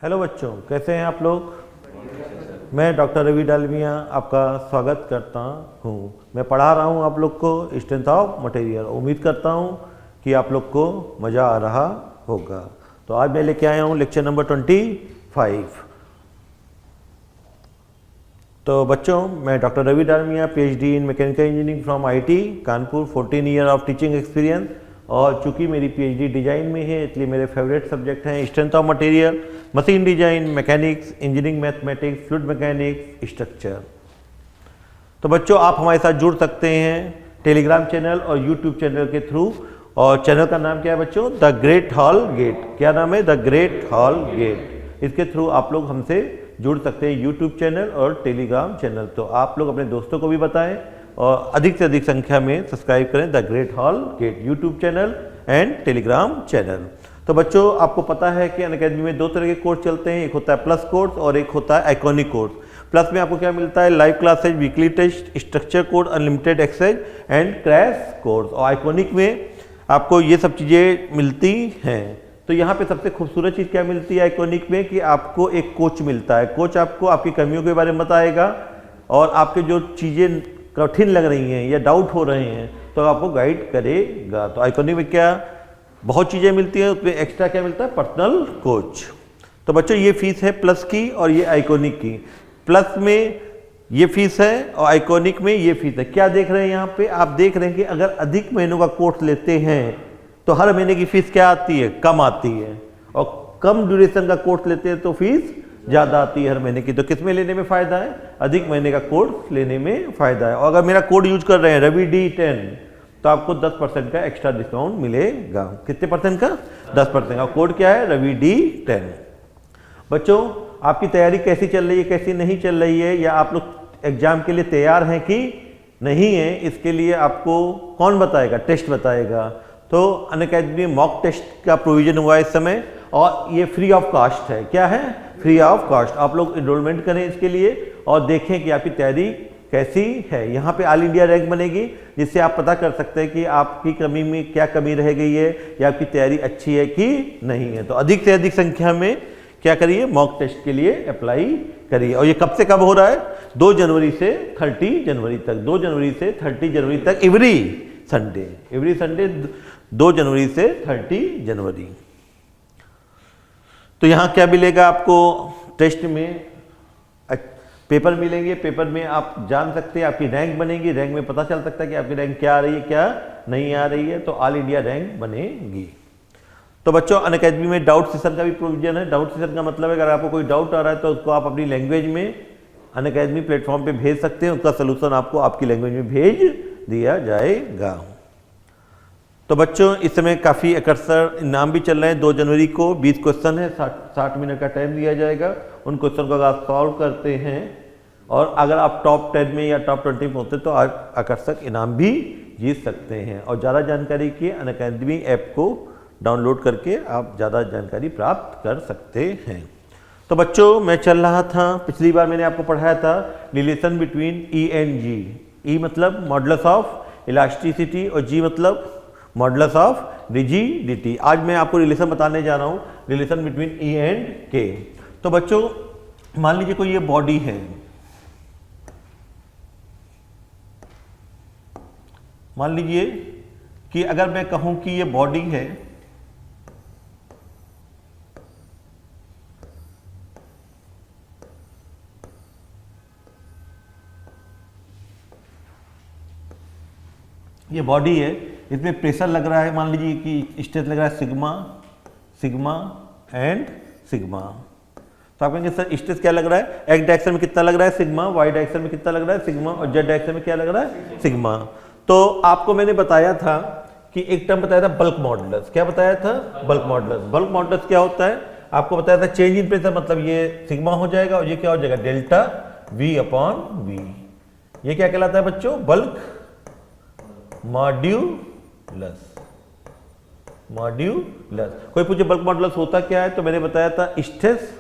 Hello बच्चों, कैसे हैं आप लोग। मैं डॉक्टर रवि डालमिया आपका स्वागत करता हूं। मैं पढ़ा रहा हूं आप लोग को स्ट्रेंथ ऑफ मटेरियल। उम्मीद करता हूं कि आप लोग को मज़ा आ रहा होगा। तो आज मैं लेके आया हूं लेक्चर नंबर 25। तो बच्चों, मैं doctor Ravi Dalmia, PhD in mechanical engineering from IIT Kanpur, 14 year of teaching experience. और चूंकि मेरी PhD डिज़ाइन में है, इसलिए मेरे फेवरेट सब्जेक्ट हैं strength of material, machine design, mechanics, engineering mathematics, fluid mechanics, structure. तो बच्चों, आप हमारे साथ जुड़ सकते हैं टेलीग्राम चैनल और यूट्यूब चैनल के थ्रू। और चैनल का नाम क्या है बच्चों? The great hall gate. क्या नाम है? The great hall gate. इसके थ्रू आप लोग हमसे जुड़ सकते हैं, यूट्यूब चैनल और टेलीग्राम चैनल। तो आप लोग अपने दोस्तों को भी बताएं और अधिक से अधिक संख्या में सब्सक्राइब करें the great hall get YouTube channel and Telegram channel. तो बच्चों, आपको पता है कि अनअकैडमी में दो तरह के कोर्स चलते हैं, एक होता है प्लस कोर्स और एक होता है आइकॉनिक कोर्स। प्लस में आपको क्या मिलता है? Live classes, weekly test, structure course, unlimited access and crash course. और आइकॉनिक में आपको ये सब चीज़ें मिलती हैं। तो यहाँ पे सबसे खूबसूरत चीज़ क्या मिलती है आइकॉनिक में कि आपको एक कोच मिलता है। कोच आपको आपकी कमियों के बारे में बताएगा और आपके जो चीज़ें कठिन लग रही हैं या डाउट हो रहे हैं तो आपको गाइड करेगा। तो आइकॉनिक में क्या बहुत चीज़ें मिलती हैं, उसमें एक्स्ट्रा क्या मिलता है? Personal coach. तो बच्चों, ये फीस है प्लस की और ये आइकॉनिक की। प्लस में ये फीस है और आइकॉनिक में ये फीस है। क्या देख रहे हैं यहाँ पे? आप देख रहे हैं कि अगर अधिक महीनों का कोर्स लेते हैं तो हर महीने की फीस क्या आती है? कम आती है। और कम ड्यूरेशन का कोर्स लेते हैं तो फीस ज़्यादा आती है हर महीने की। तो किस में लेने में फ़ायदा है? अधिक महीने का कोर्स लेने में फ़ायदा है। और अगर मेरा कोड यूज कर रहे हैं रवि D10 तो आपको 10% का एक्स्ट्रा डिस्काउंट मिलेगा। कितने परसेंट का? 10% का। कोड क्या है? रवि D10। बच्चों, आपकी तैयारी कैसी चल रही है, कैसी नहीं चल रही है, या आप लोग एग्जाम के लिए तैयार हैं कि नहीं है, इसके लिए आपको कौन बताएगा? टेस्ट बताएगा। तो अनअकैडमी में मॉक टेस्ट का प्रोविजन हुआ है इस समय और ये फ्री ऑफ कॉस्ट है। क्या है? Free of cost. आप लोग एनरोलमेंट करें इसके लिए और देखें कि आपकी तैयारी कैसी है। यहाँ पे ऑल इंडिया रैंक बनेगी जिससे आप पता कर सकते हैं कि आपकी कमी में क्या कमी रह गई है या आपकी तैयारी अच्छी है कि नहीं है। तो अधिक से अधिक संख्या में क्या करिए? मॉक टेस्ट के लिए अप्लाई करिए। और ये कब से कब हो रहा है? 2 जनवरी से 30 जनवरी तक। 2 जनवरी से 30 जनवरी तक एवरी संडे 2 जनवरी से 30 जनवरी। तो यहाँ क्या मिलेगा आपको? टेस्ट में पेपर मिलेंगे। पेपर में आप जान सकते हैं, आपकी रैंक बनेगी। रैंक में पता चल सकता है कि आपकी रैंक क्या आ रही है, क्या नहीं आ रही है। तो ऑल इंडिया रैंक बनेगी। तो बच्चों, अनअकैडमी में डाउट सेशन का भी प्रोविजन है। डाउट सेशन का मतलब है अगर आपको कोई डाउट आ रहा है तो उसको आप अपनी लैंग्वेज में अनअकैडमी प्लेटफॉर्म पे भेज सकते हैं। उसका सोल्यूशन आपको आपकी लैंग्वेज में भेज दिया जाएगा। तो बच्चों, इस समय काफ़ी अकर्षण इनाम भी चल रहे हैं। 2 जनवरी को 20 क्वेश्चन है, 60 मिनट का टाइम दिया जाएगा। उन क्वेश्चन को अगर आप सॉल्व करते हैं और अगर आप टॉप 10 में या टॉप 20 में होते तो आप आकर्षक इनाम भी जीत सकते हैं। और ज़्यादा जानकारी के लिए अनअकैडमी ऐप को डाउनलोड करके आप ज़्यादा जानकारी प्राप्त कर सकते हैं। तो बच्चों, मैं चल रहा था, पिछली बार मैंने आपको पढ़ाया था relation between E and G। E मतलब मॉडुलस ऑफ इलास्टिसिटी और G मतलब मॉडुलस ऑफ रिजिडिटी। आज मैं आपको रिलेशन बताने जा रहा हूँ, relation between E and K। तो बच्चों, मान लीजिए कोई ये बॉडी है। मान लीजिए कि अगर मैं कहूं कि ये बॉडी है, ये बॉडी है, इसमें प्रेशर लग रहा है। मान लीजिए कि स्ट्रेस लग रहा है सिग्मा, सिग्मा एंड सिग्मा। तो आप कहेंगे सर स्ट्रेस क्या लग रहा है? एक्स डायरेक्शन में कितना लग रहा है? सिग्मा। वाई डायरेक्शन में कितना लग रहा है? सिग्मा। और जेड डायरेक्शन में क्या लग रहा है? सिग्मा। तो आपको मैंने बताया था कि एक टर्म बताया था बल्क मॉडुलस। क्या बताया था? Bulk modulus. बल्क मॉडुलस क्या होता है? आपको बताया था चेंज इन प्रेशर मतलब ये सिग्मा हो जाएगा और ये क्या हो जाएगा? Delta V upon V। ये क्या कहलाता है बच्चों? Bulk modulus. कोई पूछे बल्क मॉडुलस होता क्या है? तो मैंने बताया था स्ट्रेस,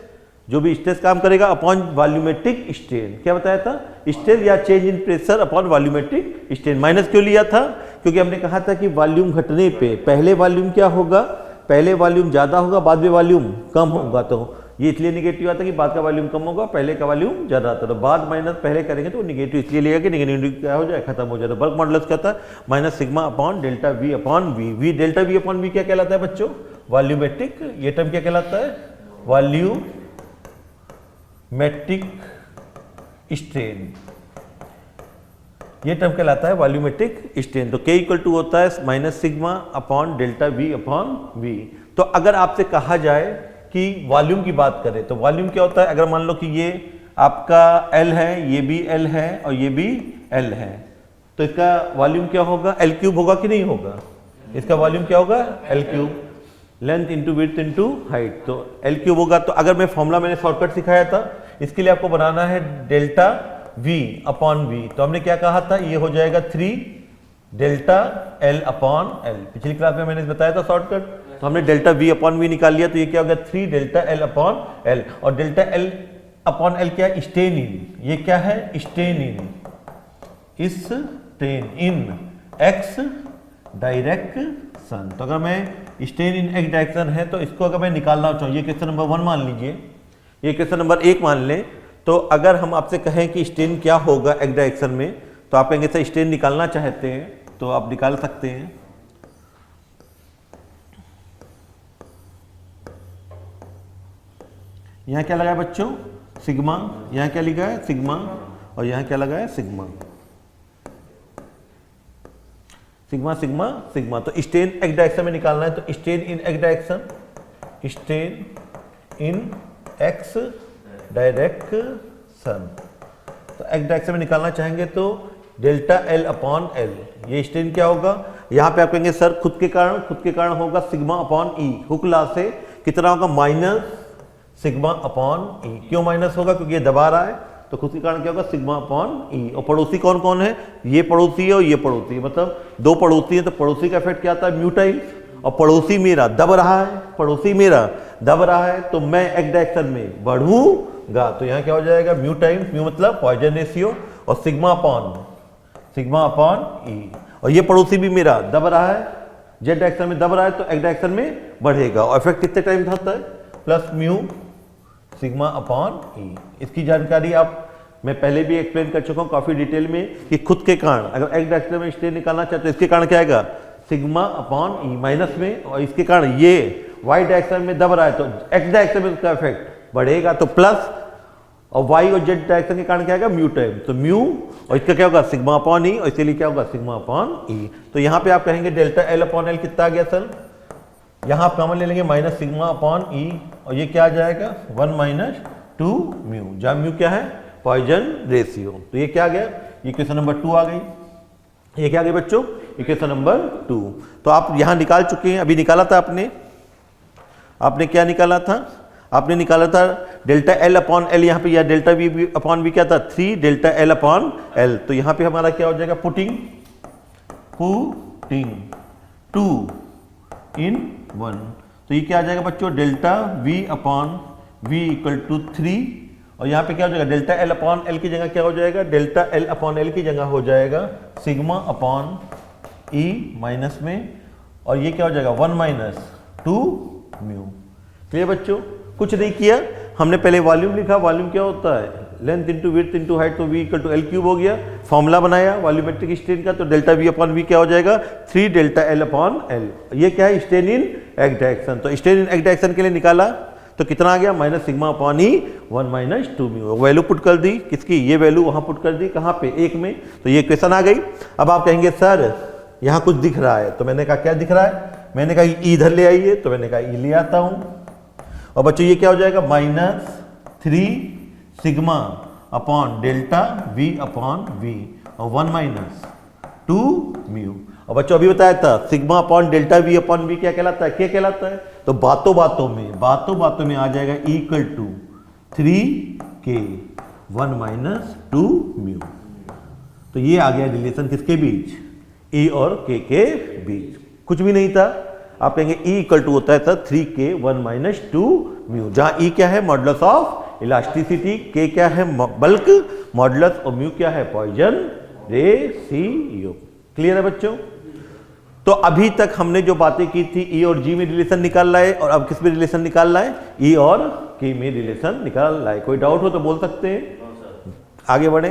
जो भी स्ट्रेस काम करेगा अपॉन वॉल्यूमेट्रिक स्ट्रेन। क्या बताया था? स्ट्रेस या change in pressure upon volumetric strain. Minus क्यों लिया था? क्योंकि हमने कहा था कि वॉल्यूम घटने पे पहले वॉल्यूम क्या होगा? पहले वॉल्यूम ज़्यादा होगा, बाद में वॉल्यूम कम होगा। तो ये इसलिए निगेटिव आता है कि बाद का वॉल्यूम कम होगा, पहले का वॉल्यूम ज़्यादा आता है, तो बाद माइनस पहले करेंगे तो निगेटिव इसलिए लेगा कि निगेटिव क्या हो जाए, खत्म हो जाए। तो बल्क मॉडुलस क्या होता है, minus sigma upon delta V upon V. V delta V upon V क्या कहलाता है बच्चों, वॉल्यूमेट्रिक। ये टर्म क्या कहलाता है, वॉल्यूमेट्रिक स्ट्रेन, ये टर्म कहलाता है वॉल्यूमेट्रिक स्ट्रेन। तो K इक्वल टू होता है minus sigma upon delta V upon V. तो अगर आपसे कहा जाए कि वॉल्यूम की बात करें तो वॉल्यूम क्या होता है, अगर मान लो कि ये आपका L है, ये भी L है और ये भी L है, तो इसका वॉल्यूम क्या होगा, L क्यूब होगा कि नहीं होगा, इसका वॉल्यूम क्या होगा L cube, length into width into height, तो L क्यूब होगा। तो अगर मैं फॉर्मूला मैंने शॉर्टकट सिखाया था, इसके लिए आपको बनाना है डेल्टा V अपॉन V, तो हमने क्या कहा था, ये हो जाएगा 3 डेल्टा L अपॉन L। पिछली क्लास में मैंने बताया था शॉर्टकट, तो हमने डेल्टा V अपॉन V निकाल लिया, तो ये क्या हो गया 3 डेल्टा L अपॉन L। और डेल्टा L अपॉन L क्या है, स्टेन इन, ये क्या है स्टेन इन, इस स्टेन इन एक्स डायरेक्शन। तो अगर मैं स्टेन इन एक्स डायरेक्शन है तो इसको अगर मैं निकालना चाहूँ, ये क्वेश्चन नंबर 1 मान लीजिए, ये क्वेश्चन नंबर 1 मान लें, तो अगर हम आपसे कहें कि स्टेन क्या होगा एक्स डायरेक्शन में, तो आप कहेंगे सर स्टेन निकालना चाहते हैं तो आप निकाल सकते हैं। यहाँ क्या लगा है बच्चों, सिग्मा, यहाँ क्या लिखा है सिग्मा, और यहाँ क्या लगा है सिग्मा, सिग्मा सिग्मा सिग्मा। तो स्टेन एक्स डायरेक्शन में निकालना है, तो स्टेन इन एक्स डायरेक्शन, स्टेन इन एक्स डायरेक्शन, तो एक्स डायरेक्शन में निकालना चाहेंगे तो डेल्टा L अपॉन L, ये स्टेन क्या होगा, यहाँ पे आप कहेंगे सर खुद के कारण होगा सिग्मा अपॉन ई, हुक लॉ से कितना होगा माइनस सिग्मा अपॉन ई। क्यों माइनस होगा, क्योंकि ये दबा रहा है, तो खुद के कारण क्या होगा सिग्मा अपॉन ई। और पड़ोसी कौन कौन है, ये पड़ोसी है और ये पड़ोसी है, मतलब 2 पड़ोसी है, तो पड़ोसी का इफेक्ट क्या आता है म्यू टाइम्स, और पड़ोसी मेरा दब रहा है, पड़ोसी मेरा दब रहा है, तो मैं एक्स डायरेक्शन में बढ़ूंगा, तो यहाँ क्या हो जाएगा म्यू टाइम्स, म्यू मतलब पॉइजन रेशियो, और सिग्मा अपॉन ई। और ये पड़ोसी भी मेरा दब रहा है, जेड डायरेक्शन में दब रहा है, तो एक्स डायरेक्शन में बढ़ेगा, और इफेक्ट कितने टाइम का होता है, प्लस म्यू सिग्मा अपॉन ई। इसकी जानकारी मैं पहले भी एक्सप्लेन कर चुका हूँ काफी डिटेल में, कि खुद के कारण अगर एक्स डायरेक्शन में स्टेन निकालना चाहते हो, इसके कारण क्या आएगा सिग्मा अपॉन ई माइनस में, और इसके कारण ये वाई डायरेक्शन में दब रहा है, तो एक्स डायरेक्शन में उसका इफेक्ट बढ़ेगा, तो प्लस, और वाई और जेड डायरेक्शन के कारण क्या आएगा म्यू टाइम, तो म्यू, और इसका क्या होगा सिग्मा अपॉन ई, और इसीलिए क्या होगा सिग्मा अपॉन ई। तो यहाँ पे आप कहेंगे डेल्टा L अपॉन L कितना आ गया सर, यहाँ आप कॉमन ले लेंगे माइनस सिग्मा अपॉन ई, और ये क्या आ जाएगा 1 माइनस 2 म्यू, जहाँ म्यू क्या है पॉइजन रेशियो। तो ये क्या आ गया, ये क्वेश्चन नंबर 2 आ गई, ये क्या आ गई बच्चों, ये क्वेश्चन नंबर 2। तो आप यहाँ निकाल चुके हैं, अभी निकाला था आपने क्या निकाला था, आपने निकाला था डेल्टा L अपॉन L, यहाँ पे या डेल्टा V अपॉन V क्या था 3 डेल्टा L अपॉन L। तो यहाँ पे हमारा क्या हो जाएगा पुटिंग 2 इन 1, तो ये क्या आ जाएगा बच्चों delta V upon V equal to 3, और यहाँ पे क्या हो जाएगा डेल्टा L अपॉन L की जगह क्या हो जाएगा, डेल्टा L अपॉन L की जगह हो जाएगा सिग्मा अपॉन E माइनस में, और ये क्या हो जाएगा 1 माइनस 2 म्यू। क्लियर बच्चों, कुछ नहीं किया, हमने पहले वॉल्यूम लिखा, वॉल्यूम क्या होता है length into width into height, तो V equal to L cube हो गया, फॉर्मूला बनाया वॉल्यूमेट्रिक स्ट्रेन का, तो डेल्टा V अपॉन V क्या हो जाएगा 3 डेल्टा L अपॉन L। ये क्या है स्ट्रेन इन एक्स डायरेक्शन, तो स्ट्रेन इन एक्स डायरेक्शन के लिए निकाला तो कितना आ गया माइनस सिग्मा अपॉन ई 1 माइनस 2 म्यू। वैल्यू पुट कर दी, किसकी, ये वैल्यू वहां पुट कर दी, कहाँ पे 1 में, तो ये क्वेश्चन आ गई। अब आप कहेंगे सर यहाँ कुछ दिख रहा है, तो मैंने कहा क्या दिख रहा है, मैंने कहा इधर ले आइए, तो मैंने कहा ई ले आता हूँ, और बच्चों ये क्या हो जाएगा -3 sigma upon delta V upon V, और 1 माइनस 2 म्यू। और बच्चों अभी बताया था sigma upon delta V upon V क्या कहलाता है, क्या कहलाता है, तो बातों बातों में आ जाएगा equal to 3K 1 minus 2 mu. तो ये आ गया रिलेशन किसके बीच, E और K के बीच, कुछ भी नहीं था। आप कहेंगे E इक्वल टू होता है सर 3K 1 माइनस 2 म्यू, जहां E क्या है मॉडुलस ऑफ इलास्टिसिटी, K क्या है बल्क मॉडुलस, और म्यू क्या है पॉइजन रेशियो। क्लियर है बच्चों। तो अभी तक हमने जो बातें की थी E और G में रिलेशन निकाल रहा है, और अब किस में रिलेशन निकाल रहा है, E और के में रिलेशन निकाल लाए। कोई डाउट हो तो बोल सकते हैं, आगे बढ़े।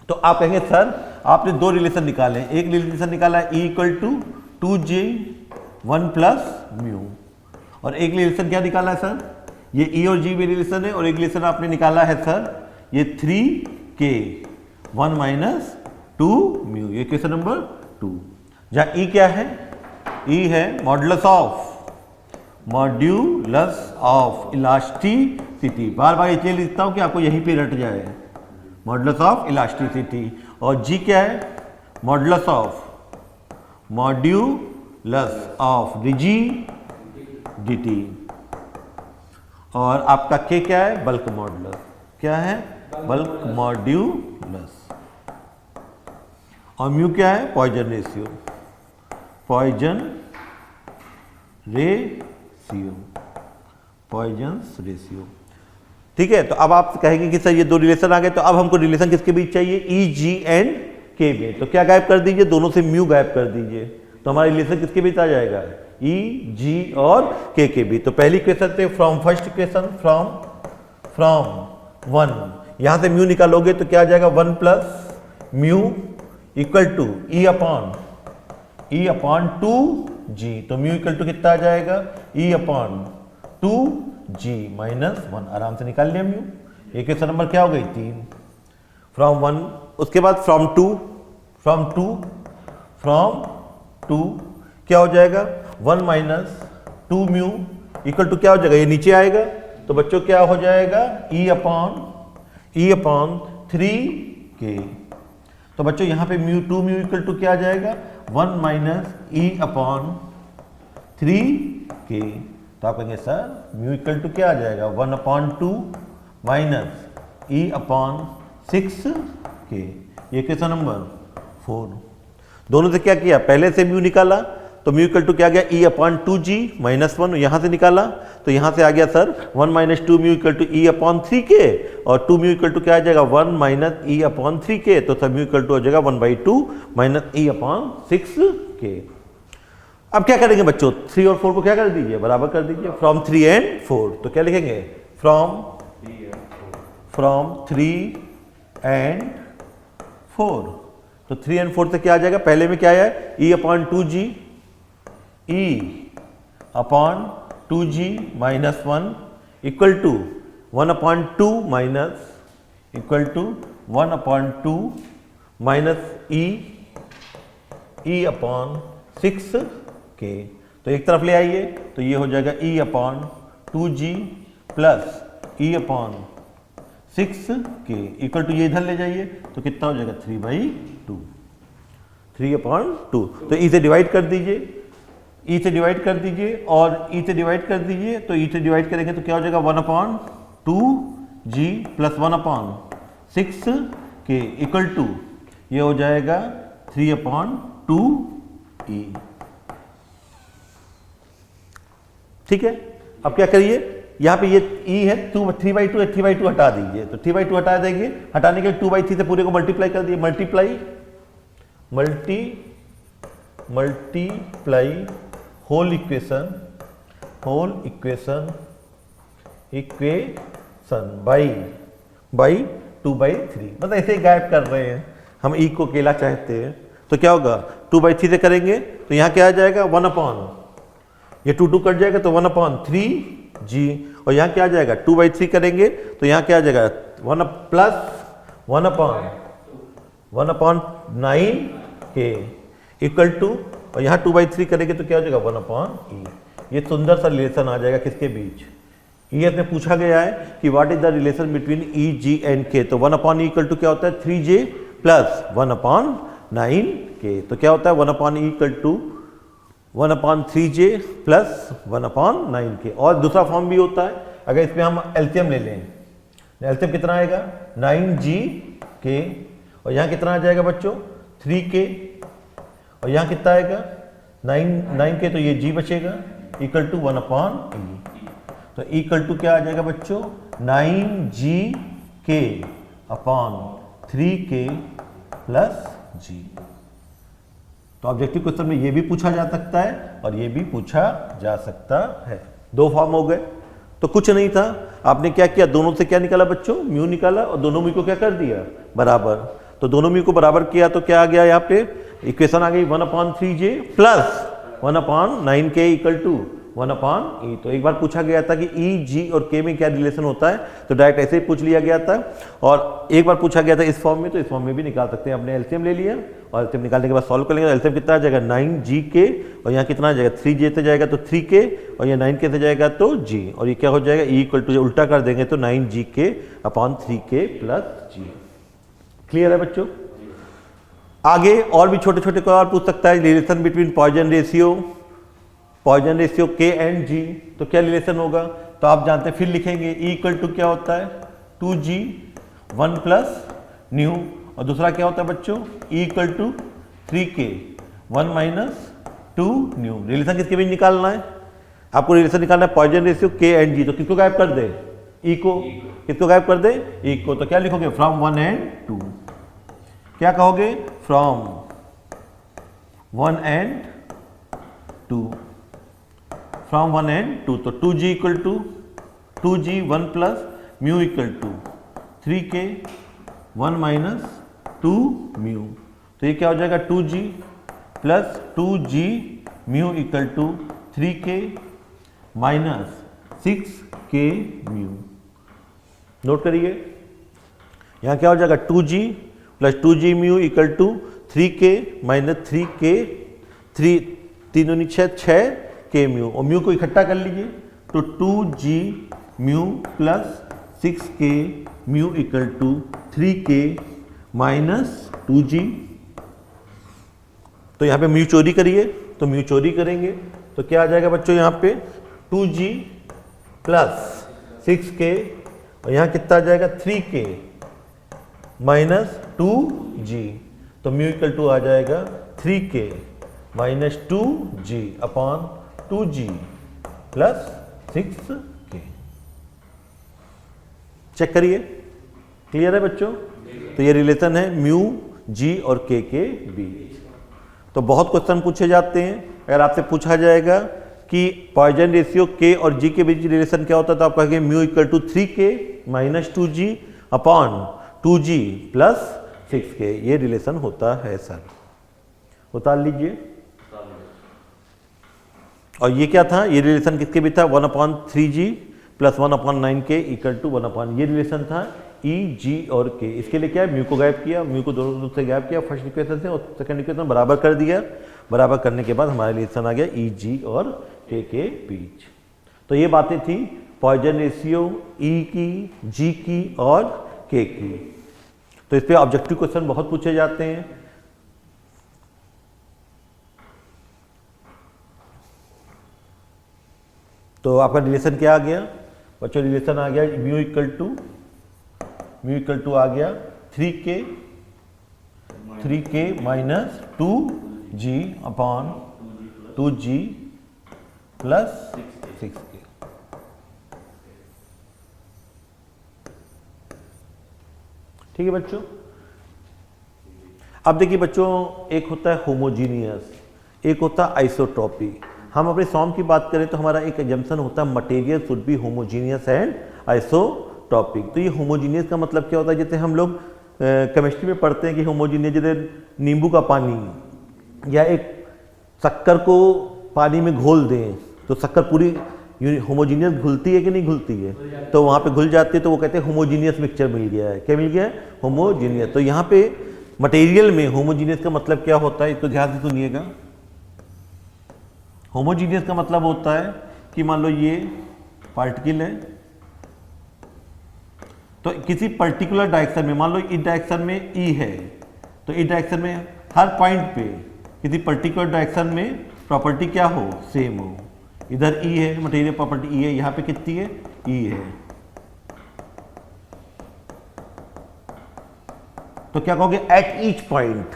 तो आप कहेंगे सर आपने दो रिलेशन निकाले, एक रिलेशन निकाला है E equal to 2J 1 plus mu, और एक रिलेशन क्या निकाला है सर, ये E और G में रिलेशन है, और एक रिलेशन आपने निकाला है सर ये 3K 1 माइनस 2 म्यू, ये क्वेश्चन नंबर 2। जहाँ E क्या है, E है मॉडुलस ऑफ इलास्टिसिटी, बार बार इसलिए लिखता हूँ कि आपको यहीं पे रट जाए, मॉडुलस ऑफ इलास्टिसिटी। और G क्या है, मॉडुलस ऑफ रिजिडिटी, और आपका K क्या है, बल्क मॉडुलस, क्या है, बल्क मॉड्यूलस, और म्यू क्या है, पॉइजन रेशियो। ठीक है, तो अब आप कहेंगे कि सर ये दो रिलेशन आ गए, तो अब हमको रिलेशन किसके बीच चाहिए, ई जी एंड के में। तो क्या गायब कर दीजिए, दोनों से म्यू गायब कर दीजिए, तो हमारा रिलेशन किसके बीच आ जाएगा, ई जी और के बीच। तो पहली इक्वेशन थे फ्रॉम फर्स्ट इक्वेशन फ्रॉम 1, यहां से म्यू निकालोगे तो क्या आ जाएगा 1 plus mu equal to E upon 2G, तो म्यू इक्वल टू कितना आ जाएगा, ई अपॉन 2G माइनस 1, आराम से निकाल लिया म्यू। इक्वेशन नंबर क्या हो गई 3, फ्रॉम 1, उसके बाद फ्रॉम 2 क्या हो जाएगा 1 माइनस 2 म्यू इक्वल टू क्या हो जाएगा, ये नीचे आएगा, तो बच्चों क्या हो जाएगा ई अपॉन 3K। तो बच्चों यहाँ पे 2 म्यू इक्वल टू क्या आ जाएगा 1 माइनस ई अपॉन 3K। तो आप कहेंगे सर म्यू इक्वल टू क्या आ जाएगा 1 upon 2 minus E upon 6K, ये क्वेश्चन नंबर 4। दोनों से क्या किया, पहले से म्यू निकाला तो म्यू इक्वल टू क्या गया ई अपॉन 2G माइनस 1, यहाँ से निकाला तो यहाँ से आ गया sir 1 minus 2 mu equal to E upon 3K, और 2 म्यू इक्वल टू क्या आ जाएगा 1 माइनस ई अपॉन 3K, तो सब म्यू इक्वल टू हो जाएगा 1/2 माइनस ई अपॉन 6K। अब क्या करेंगे बच्चों, 3 और 4 को क्या कर दीजिए, बराबर कर दीजिए, फ्रॉम 3 एंड 4, तो क्या लिखेंगे फ्रॉम 3 एंड 4, तो 3 एंड 4 से क्या आ जाएगा, पहले में क्या आया E upon 2G minus 1 equal to 1 upon 2 minus equal to 1 upon 2 minus E upon 6K। तो एक तरफ ले आइए तो ये हो जाएगा E upon 2G plus E upon 6K equal to ये इधर ले जाइए तो कितना हो जाएगा 3/2, 3/2। तो ई से डिवाइड कर दीजिए, ई से डिवाइड कर दीजिए और ई से डिवाइड कर दीजिए, तो ई से डिवाइड करेंगे तो क्या हो जाएगा 1 upon 2G plus 1 upon 6K equal to ये हो जाएगा 3/2E। ठीक है, अब क्या करिए, यहाँ पे ये E है 3/2 है, 3/2 हटा दीजिए, तो 3/2 हटा देंगे, हटाने के लिए 2/3 से पूरे को मल्टीप्लाई कर दिए, मल्टीप्लाई होल इक्वेशन बाई 2/3, मतलब ऐसे ही गायब कर रहे हैं हम, ई को अकेला चाहते हैं, तो क्या होगा 2/3 से करेंगे तो यहाँ क्या आ जाएगा 1 अपॉन, ये 2 कट जाएगा तो 1 अपॉन 3G, और यहाँ क्या आ जाएगा 2/3 करेंगे तो यहाँ क्या आ जाएगा 1 plus 1 upon 9K equal to, और यहाँ 2/3 करेंगे तो क्या हो जाएगा 1 अपॉन E। ये सुंदर सा रिलेशन आ जाएगा किसके बीच, ES में पूछा गया है कि what is the relation between E, G and K, तो 1 अपॉन E इक्वल टू क्या होता है 3J प्लस 1 अपॉन 9K, तो क्या होता है 1 upon E equal to 1 upon 3J plus 1 upon 9K। और दूसरा फॉर्म भी होता है, अगर इसमें हम एलसीएम ले लें, एलसीएम कितना आएगा 9GK, और यहाँ कितना आ जाएगा बच्चों 3K, और यहाँ कितना आएगा 9K, तो ये G बचेगा इक्वल टू 1 अपॉन E, तो इक्वल टू क्या आ जाएगा बच्चों 9GK upon 3K plus G। तो ऑब्जेक्टिव क्वेश्चन में ये भी पूछा जा सकता है और ये भी पूछा जा सकता है, दो फॉर्म हो गए। तो कुछ नहीं था, आपने क्या किया, दोनों से क्या निकाला बच्चों, म्यू निकाला और दोनों म्यू को क्या कर दिया, बराबर। तो दोनों म्यू को बराबर किया तो क्या आ गया, यहाँ पे इक्वेशन आ गई 1/3j plus 1/9k equal to 1/e। तो एक बार पूछा गया था कि ई, जी और के में क्या रिलेशन होता है, तो डायरेक्ट ऐसे ही पूछ लिया गया था। और एक बार पूछा गया था इस फॉर्म में, तो इस फॉर्म में भी निकाल सकते हैं। आपने एलसीएम ले लिया और एलसीएम निकालने के बाद सॉल्व कर लेंगे। एलसीएम कितना आ जाएगा, 9gk, और यहाँ कितना आ जाएगा, 3j से जाएगा तो 3k, और ये 9k से जाएगा तो g, और ये क्या हो जाएगा, e इक्वल टू उल्टा कर देंगे तो 9gk/3k प्लस g। क्लियर है बच्चों। आगे और भी छोटे छोटे कोई और पूछ सकता है, relation between poison ratio k and g, तो क्या रिलेशन होगा, तो आप जानते हैं, फिर लिखेंगे e इक्वल टू क्या होता है, 2g 1 प्लस न्यू, और दूसरा क्या होता है बच्चों, e equal to 3k 1 minus 2 mu. Relation किसके बीच निकालना है, आपको रिलेशन निकालना है Poisson ratio k and g। तो किसको गायब कर दे, e को, किसको गायब कर दे, e को। तो क्या लिखोगे, फ्रॉम 1 एंड 2, क्या कहोगे, फ्रॉम 1 एंड 2, फ्रॉम 1 एंड 2। तो 2g equal to 2g 1 plus mu equal to 3k 1 minus 2 mu. तो ये क्या हो जाएगा, 2g plus 2g mu equal to 3k minus 6k mu. Note करिए, यहाँ क्या हो जाएगा, 2g plus 2g mu equal to 3k minus 3k, 3 दूनी 6 k म्यू, और म्यू को इकट्ठा कर लीजिए तो 2g mu plus 6k mu equal to 3k minus 2g। तो यहाँ पे म्यू चोरी करिए, तो म्यू चोरी करेंगे तो क्या आ जाएगा बच्चों, यहाँ पे 2g प्लस 6k, और यहाँ कितना आ जाएगा, 3k माइनस 2g। तो म्यू इक्वल टू आ जाएगा 3k minus 2g upon 2g plus 6k। Check करिए, क्लियर है बच्चों। तो ये रिलेशन है म्यू, जी और के बीच। तो बहुत क्वेश्चन पूछे जाते हैं, अगर आपसे पूछा जाएगा कि पॉइजन रेशियो के और जी के बीच रिलेशन क्या होता है, तो आप कहेंगे mu equal to 3k minus 2g upon 2g plus 6k। ये रिलेशन होता है सर, उतार लीजिए। और ये क्या था, ये रिलेशन किसके भी था, 1/3g plus 1/9k equal to 1/, ये रिलेशन था ई, जी और के। इसके लिए क्या है, म्यू को गायब किया, म्यू को दोनों से गायब किया फर्स्ट इक्वेशन से, और सेकंड इक्वेशन बराबर कर दिया। बराबर करने के बाद हमारा रिलेशन आ गया ई, जी और के बीच। तो ये बातें थी पॉइजन रेशियो ई की, जी की और के की। तो इस पर ऑब्जेक्टिव क्वेश्चन बहुत पूछे जाते हैं। तो आपका रिलेशन क्या आ गया बच्चों, रिलेशन आ गया म्यू इक्वल टू आ गया 3k minus 2g upon 2g plus 6k। ठीक है बच्चों। अब देखिए बच्चों, एक होता है होमोजीनियस, एक होता है आइसोट्रॉपी। हम अपने सॉम की बात करें तो हमारा एक एजम्पशन होता है material should be homogeneous and isotropic. तो ये होमोजीनियस का मतलब क्या होता है, जैसे हम लोग केमिस्ट्री में पढ़ते हैं कि होमोजीनियस, जैसे नींबू का पानी या एक शक्कर को पानी में घोल दें तो शक्कर पूरी होमोजीनियस घुलती है कि नहीं घुलती है, तो वहाँ पे घुल जाती है, तो वो कहते हैं होमोजीनियस मिक्सचर मिल गया है। क्या मिल गया है, होमोजीनियस। तो यहाँ पे मटेरियल में होमोजीनियस का मतलब क्या होता है, इसको ध्यान से सुनिएगा। होमोजीनियस का मतलब होता है कि मान लो ये पार्टिकल है, तो किसी पर्टिकुलर डायरेक्शन में, मान लो इस डायरेक्शन में ई है, तो इस डायरेक्शन में हर पॉइंट पे किसी पर्टिकुलर डायरेक्शन में प्रॉपर्टी क्या हो, सेम हो। इधर ई है, मटेरियल प्रॉपर्टी ई है, यहाँ पे कितनी है, ई है। तो क्या कहोगे, एट ईच पॉइंट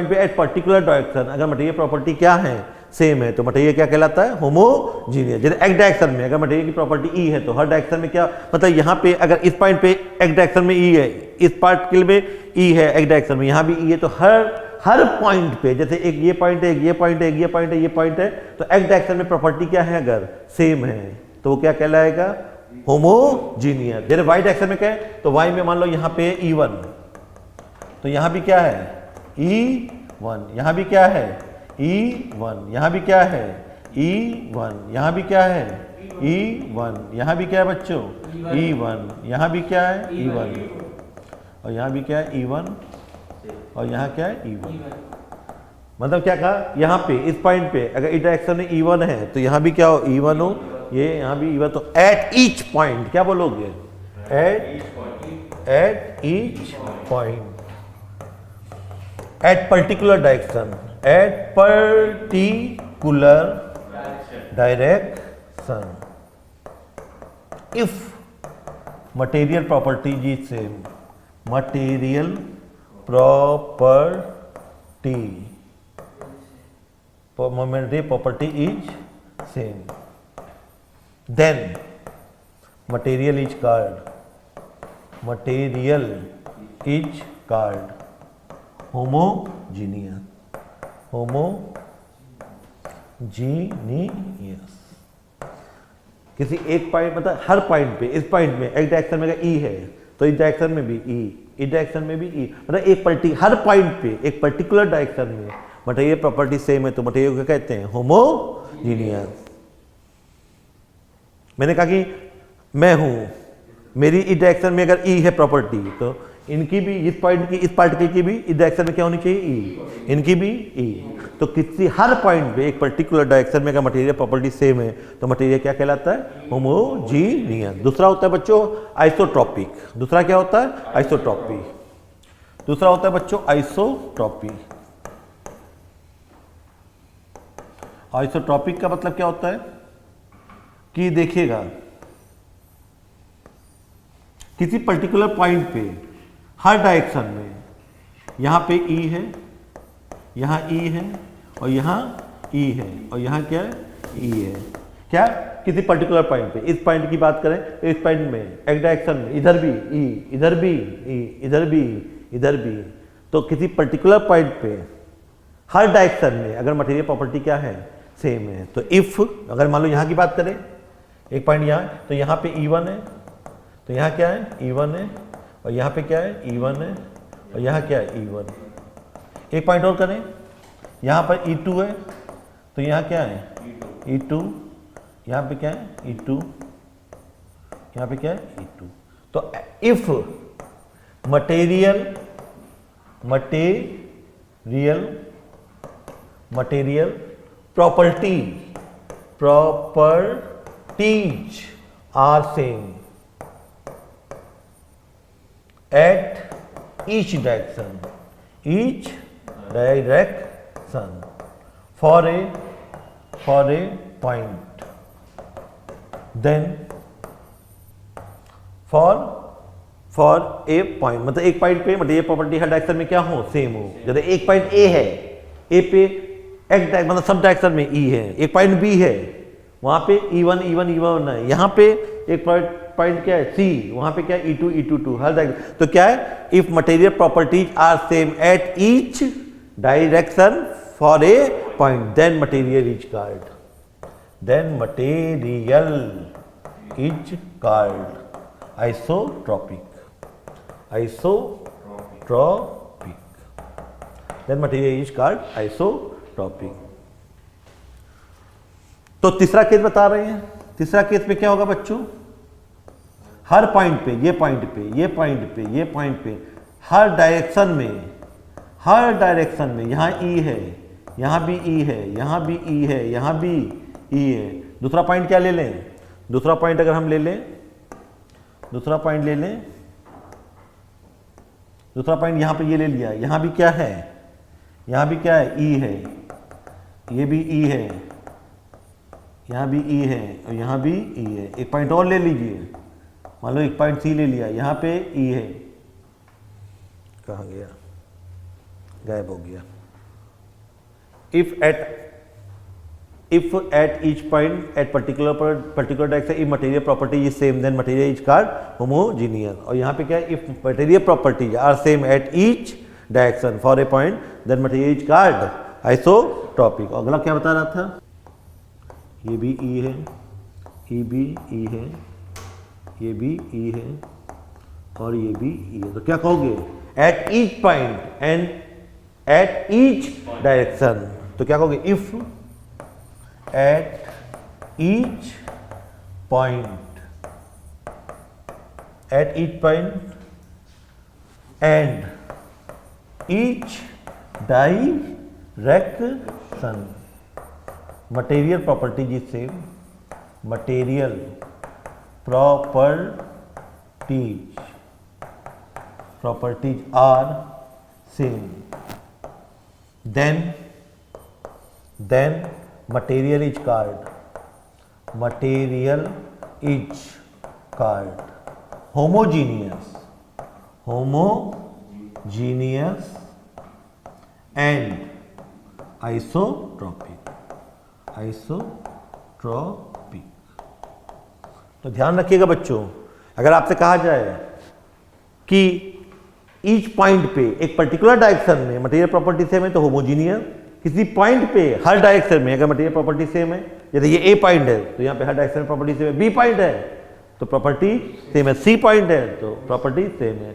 पे एट पर्टिकुलर डायरेक्शन अगर मटेरियल प्रॉपर्टी क्या है, सेम है, तो मटेरियल क्या कहलाता है, होमोजीनियस। जैसे एक डायरेक्शन में अगर मटेरियल की प्रॉपर्टी ई है, तो हर डायरेक्शन में क्या मतलब, यहाँ पे अगर इस पॉइंट पे एक डायरेक्शन में ई है, इस पार्टिकल में ई है एक डायरेक्शन में, यहाँ भी ई है, तो हर पॉइंट पे, जैसे एक ये पॉइंट है, एक ये पॉइंट है, एक ये पॉइंट है, ये पॉइंट है, तो एक डायरेक्शन में प्रॉपर्टी क्या है, अगर सेम है, तो वो क्या कहलाएगा, होमोजीनियस। जैसे वाई डायरेक्शन में क्या है, तो वाई में मान लो यहाँ पे E1, तो यहाँ भी क्या है E1, यहाँ भी क्या है E1, यहाँ भी क्या है E1, यहाँ भी क्या है E1, यहाँ भी क्या है बच्चों E1, यहाँ भी क्या है E1, और यहाँ भी क्या है E1, और यहाँ क्या है E1। मतलब क्या कहा, यहाँ पे इस पॉइंट पे अगर इस डायरेक्शन में E1 है तो यहाँ भी क्या हो E1 हो, ये यहाँ भी E1, तो एट ईच पॉइंट क्या बोलोगे, at each point, at particular direction, at particular direction, if material properties is same, material property, property is same, then material is called homogeneous, किसी एक पॉइंट मतलब हर पॉइंट पे, इस पॉइंट में एक डायरेक्शन में अगर E है तो इस डायरेक्शन में भी E, इस डायरेक्शन में भी E, मतलब हर पॉइंट पे एक पर्टिकुलर डायरेक्शन में मटेरियल प्रॉपर्टी सेम है तो मटेरियल को कहते हैं होमोजीनियस। मैंने कहा कि मैं हूं, मेरी इस डायरेक्शन में अगर E है प्रॉपर्टी, तो इनकी भी इस पॉइंट की, इस पार्टिकल की भी इस डायरेक्शन में क्या होनी चाहिए E, इनकी भी E। तो किसी हर पॉइंट पे एक पर्टिकुलर डायरेक्शन में अगर मटेरियल प्रॉपर्टी सेम है तो मटेरियल क्या कहलाता है, होमोजीनियस। दूसरा होता है बच्चों आइसोट्रॉपिक। दूसरा क्या होता है, आइसोट्रॉपी। दूसरा होता है बच्चों आइसोट्रॉपी। आइसोट्रॉपिक का मतलब क्या होता है कि देखिएगा, किसी पर्टिकुलर पॉइंट पे हर डायरेक्शन में यहां पे E है, यहां E है, और यहां E है, और यहां क्या है E है। क्या किसी पर्टिकुलर पॉइंट पे, इस पॉइंट की बात करें तो इस पॉइंट में एक डायरेक्शन में इधर भी E, इधर भी E, इधर भी, इधर भी, तो किसी पर्टिकुलर पॉइंट पे हर डायरेक्शन में अगर मटेरियल प्रॉपर्टी क्या है, सेम है, तो इफ अगर मान लो यहाँ की बात करें, एक पॉइंट यहाँ, तो यहाँ पे E1 है, तो यहाँ क्या है E1 है, और यहाँ पे क्या है E1 है, और यहाँ क्या है E1। एक पॉइंट और करें, यहाँ पर E2 है, तो यहाँ क्या है E2, यहाँ पे क्या है E2, यहाँ पे क्या है E2। तो if material properties are same at each direction for a point, then for a point मतलब एक पॉइंट पे मटेरियल प्रॉपर्टी हर डायरेक्शन में क्या हो, सेम हो। जैसे एक पॉइंट A है, A पे एक मतलब सब डायरेक्शन में E है, एक पॉइंट B है, वहां पे E1 है, यहाँ पे एक पॉइंट क्या है C, वहां पे क्या है E2 हर डायरेक्शन। तो क्या है, if material properties are same at each direction for a point, then material is called isotropic. Then material is called isotropic. तो तीसरा केस बता रहे हैं। तीसरा केस में क्या होगा बच्चों, हर पॉइंट पे, ये पॉइंट पे, ये पॉइंट पे, ये पॉइंट पे, हर डायरेक्शन में यहाँ E है, यहाँ भी E है, यहाँ भी E है, यहाँ भी E है। दूसरा पॉइंट क्या ले लें, दूसरा पॉइंट अगर हम ले लें, दूसरा पॉइंट यहाँ पे ये ले लिया, यहाँ भी क्या है, यहाँ भी क्या है E है, ये भी E है, यहाँ भी E है, और यहाँ भी E है। एक पॉइंट और ले लीजिए, मान लो एक पॉइंट C ले लिया, यहाँ पे E है, कहाँ गया, गायब हो गया। If at each point at particular direction if material property is same then material is called homogeneous। और यहाँ पे क्या है, if material properties are same at each direction for a point then material is called isotropic। अगला क्या बता रहा था, ये भी E है, ई भी ई है, ये भी ई है और ये भी ई है। तो क्या कहोगे? At each point and eight each direction. तो क्या कहोगे? If at each point and each direction material properties is same, material properties are same, then material is called homogeneous and isotropic। तो ध्यान रखिएगा बच्चों, अगर आपसे कहा जाए कि ईच पॉइंट पे एक पर्टिकुलर डायरेक्शन में मटेरियल प्रॉपर्टी सेम है तो होमोजीनियस, किसी पॉइंट पे हर डायरेक्शन में अगर मटेरियल प्रॉपर्टी सेम है, जैसे ये ए पॉइंट है तो यहाँ पे हर डायरेक्शन में प्रॉपर्टी सेम है, बी पॉइंट है तो प्रॉपर्टी सेम है, सी पॉइंट है तो प्रॉपर्टी सेम है।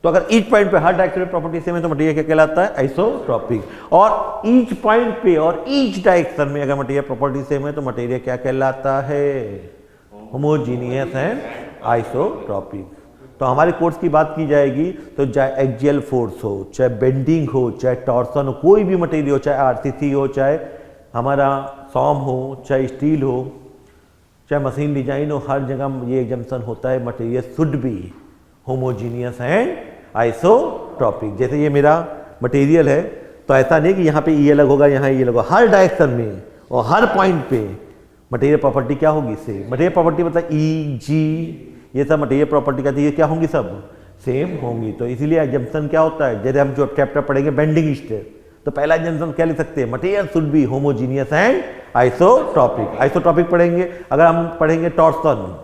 तो अगर ईच पॉइंट पे हर डायरेक्शन में प्रॉपर्टी सेम है तो मटेरियल क्या कहलाता है? आइसोट्रॉपिक। और ईच पॉइंट पे और ईच डायरेक्शन में अगर मटेरियल प्रॉपर्टी सेम है तो मटेरियल क्या कहलाता है? Homogeneous and isotropic. तो हमारे कोर्स की बात की जाएगी तो चाहे एक्सियल फोर्स हो, चाहे बेंडिंग हो, चाहे टॉर्सन हो, कोई भी मटेरियल हो, चाहे आरसीसी हो, चाहे हमारा सॉम हो, चाहे स्टील हो, चाहे मशीन डिजाइन हो, हर जगह ये एग्जम्पशन होता है material should be homogeneous and isotropic. जैसे ये मेरा मटेरियल है तो ऐसा नहीं कि यहाँ पे ये अलग होगा, यहाँ ये अलग होगा, हर डायरेक्शन में और हर पॉइंट पे मटेरियल प्रॉपर्टी क्या होगी? सेम। मटेरियल प्रॉपर्टी मतलब ई जी ये सब मटेरियल प्रॉपर्टी का ये क्या होंगी? सब सेम होंगी। तो इसीलिए एग्जम्पशन क्या होता है? जैसे हम जो चैप्टर पढ़ेंगे बेंडिंग स्ट्रेस, तो पहला एग्जम्पशन क्या लिख सकते हैं? Material should be homogeneous and isotropic. Isotropic पढ़ेंगे। अगर हम पढ़ेंगे टॉर्सन,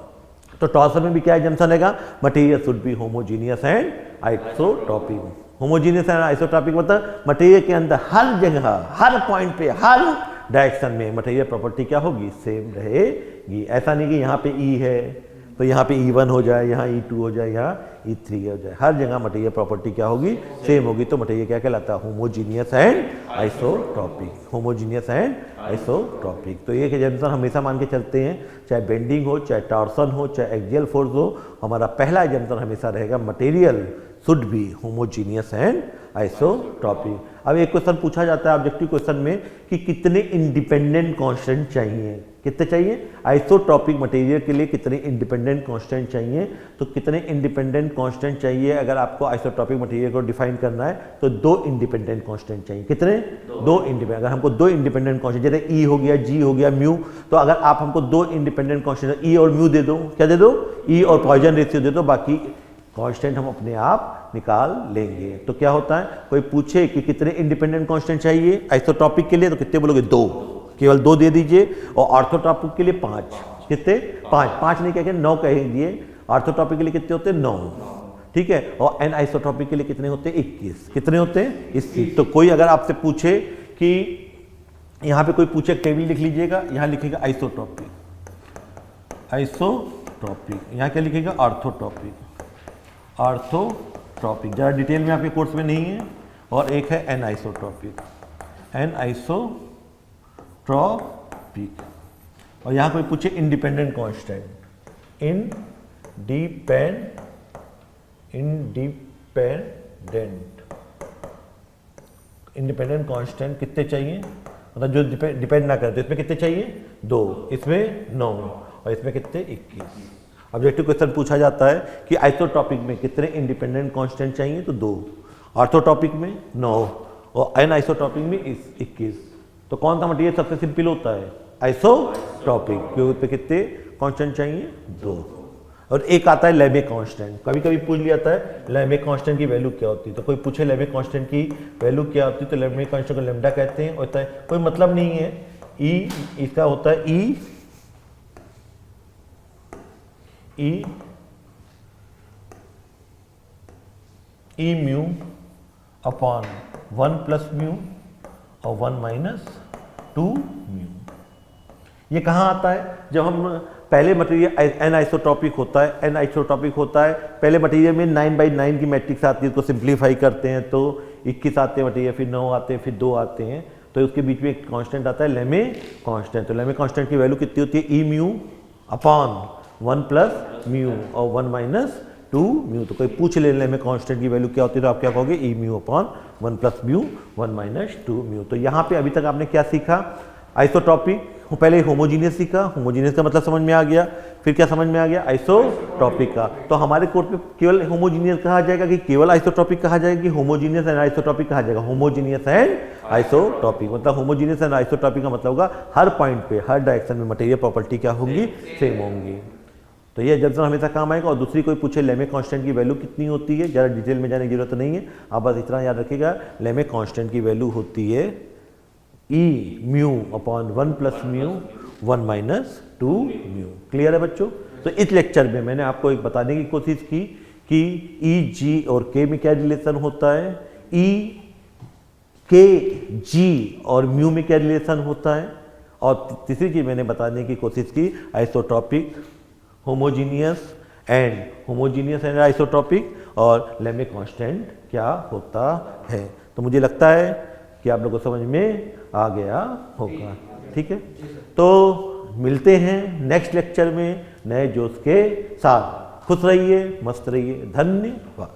तो टॉर्सन में भी क्या एग्जम्पशन रहेगा? Material should be homogeneous and isotropic. Homogeneous and isotropic मतलब मटेरियल के अंदर हर जगह, हर पॉइंट पे, हर डायरेक्शन में मटेरियल प्रॉपर्टी क्या होगी? सेम रहेगी। ऐसा नहीं कि यहाँ पे ई है तो यहाँ पे E1 हो जाए, यहाँ E2 हो जाए, यहाँ E3 हो जाए, हर जगह मटेरियल प्रॉपर्टी क्या होगी? सेम होगी। तो मटेरियल क्या कहलाता है? Homogeneous and isotropic. Homogeneous and isotropic. तो ये एग्जम्पशन हमेशा मान के चलते हैं, चाहे बेंडिंग हो, चाहे टॉर्सन हो, चाहे एक्सियल फोर्स हो, हमारा पहला एग्जम्पशन हमेशा रहेगा material should be homogeneous and isotropic. अब एक क्वेश्चन पूछा जाता है ऑब्जेक्टिव क्वेश्चन में कि कितने इंडिपेंडेंट कांस्टेंट चाहिए? कितने चाहिए? आइसोट्रॉपिक मटेरियल के लिए कितने इंडिपेंडेंट कांस्टेंट चाहिए? तो कितने इंडिपेंडेंट कांस्टेंट चाहिए? अगर आपको आइसोट्रॉपिक मटेरियल को डिफाइन करना है तो 2 इंडिपेंडेंट कांस्टेंट चाहिए। कितने? 2 इंडिपेंडेंट। अगर हमको 2 इंडिपेंडेंट कांस्टेंट, जैसे ई हो गया, जी हो गया, म्यू, तो अगर आप हमको 2 इंडिपेंडेंट कांस्टेंट ई और म्यू दे दो, क्या दे दो? ई और पॉइजन रेशियो दे दो, बाकी कांस्टेंट हम अपने आप निकाल लेंगे। तो क्या होता है, कोई पूछे कि कितने इंडिपेंडेंट कांस्टेंट चाहिए आइसोट्रॉपिक के लिए, तो कितने बोलोगे? 2, केवल 2 दे दीजिए। और ऑर्थोट्रॉपिक के लिए 5, कितने? 5 नहीं कहेंगे, 9 कह दिए। ऑर्थोट्रॉपिक के लिए कितने होते हैं? 9, ठीक है। और एन आइसोट्रॉपिक के लिए कितने होते हैं? 21। कितने होते हैं? 21। तो कोई अगर आपसे पूछे कि यहाँ पे कोई पूछे, टेबल लिख लीजिएगा, यहाँ लिखेगा आइसोट्रॉपिक, यहाँ क्या लिखेगा? Orthotropic, orthotropic. ज़रा डिटेल में आपके कोर्स में नहीं है। और एक है एन आइसोट्रॉपिक, एन आइसोट्रॉपिक। और यहाँ कोई पूछे इंडिपेंडेंट कांस्टेंट, इंडिपेंडेंट कांस्टेंट कितने चाहिए? मतलब जो डिपेंड ना करे, तो इसमें कितने चाहिए? 2, इसमें 9 और इसमें कितने? 21। ऑब्जेक्टिव क्वेश्चन पूछा जाता है कि आइसोट्रॉपिक में कितने इंडिपेंडेंट कांस्टेंट चाहिए? तो 2, ऑर्थोट्रॉपिक में 9 और एन आइसोट्रॉपिक में 21। तो कौन सा मटेरियल सबसे सिंपल होता है? आइसोट्रॉपिक, क्योंकि पे कितने कांस्टेंट चाहिए? 2। और एक आता है लेमे कांस्टेंट, कभी कभी पूछ लिया जाता है लेमे कांस्टेंट की वैल्यू क्या होती है। तो कोई पूछे लेमे कांस्टेंट की वैल्यू क्या होती है, तो लेमे कांस्टेंट को लैम्डा कहते हैं। होता है कोई मतलब नहीं है, ई इसका होता है e mu upon 1 plus mu और 1 माइनस 2 म्यू। ये कहाँ आता है? जब हम पहले मटेरियल एन आइसोटॉपिक होता है, एन आइसोटॉपिक होता है। पहले मटेरियल में 9/9 की मैट्रिक्स आती है, उसको सिंप्लीफाई करते हैं तो 21 आते हैं मटेरियल, फिर 9 आते हैं, फिर 2 आते हैं, तो उसके बीच में एक कांस्टेंट आता है लेमे कांस्टेंट। तो लेमे कांस्टेंट की वैल्यू कितनी होती है, e mu upon 1 plus mu और 1 माइनस 2 म्यू। तो कोई पूछ ले लेमे कांस्टेंट की वैल्यू क्या होती है तो आप क्या कहोगे, e mu upon 1 plus mu 1 minus 2 mu. तो यहाँ पे अभी तक आपने क्या सीखा, आइसोटॉपिक। पहले होमोजीनियस सीखा, होमोजीनियस का मतलब समझ में आ गया, फिर क्या समझ में आ गया, आइसोटॉपिक का। तो हमारे कोर्स में केवल होमोजीनियस कहा जाएगा कि केवल आइसोटॉपिक कहा जाएगा कि होमोजीनियस एंड आइसोटॉपिक कहा जाएगा, होमोजीनियस एंड आइसोटॉपिक। मतलब होमोजीनियस एंड आइसोटॉपिक का मतलब होगा हर पॉइंट पे, हर डायरेक्शन में मटेरियल प्रॉपर्टी क्या होंगी, सेम होंगी। तो ये जब हमेशा काम आएगा। और दूसरी कोई पूछे लेमे कांस्टेंट की वैल्यू कितनी होती है, ज़्यादा डिटेल में जाने की जरूरत नहीं है, आप बस इतना याद रखिएगा, लेमे कांस्टेंट की वैल्यू होती है e mu upon 1 plus mu 1 minus 2 mu. Clear है बच्चों। तो इस लेक्चर में मैंने आपको एक बताने की कोशिश की कि ई जी और के में क्या रिलेशन होता है, ई के जी और म्यू में क्या रिलेशन होता है, और तीसरी चीज मैंने बताने की कोशिश की आइसोटॉपिक, होमोजीनियस एंड आइसोटॉपिक, और लेमे कांस्टेंट क्या होता है। तो मुझे लगता है कि आप लोगों को समझ में आ गया होगा। ठीक है, तो मिलते हैं नेक्स्ट लेक्चर में नए जोश के साथ। खुश रहिए, मस्त रहिए, धन्यवाद।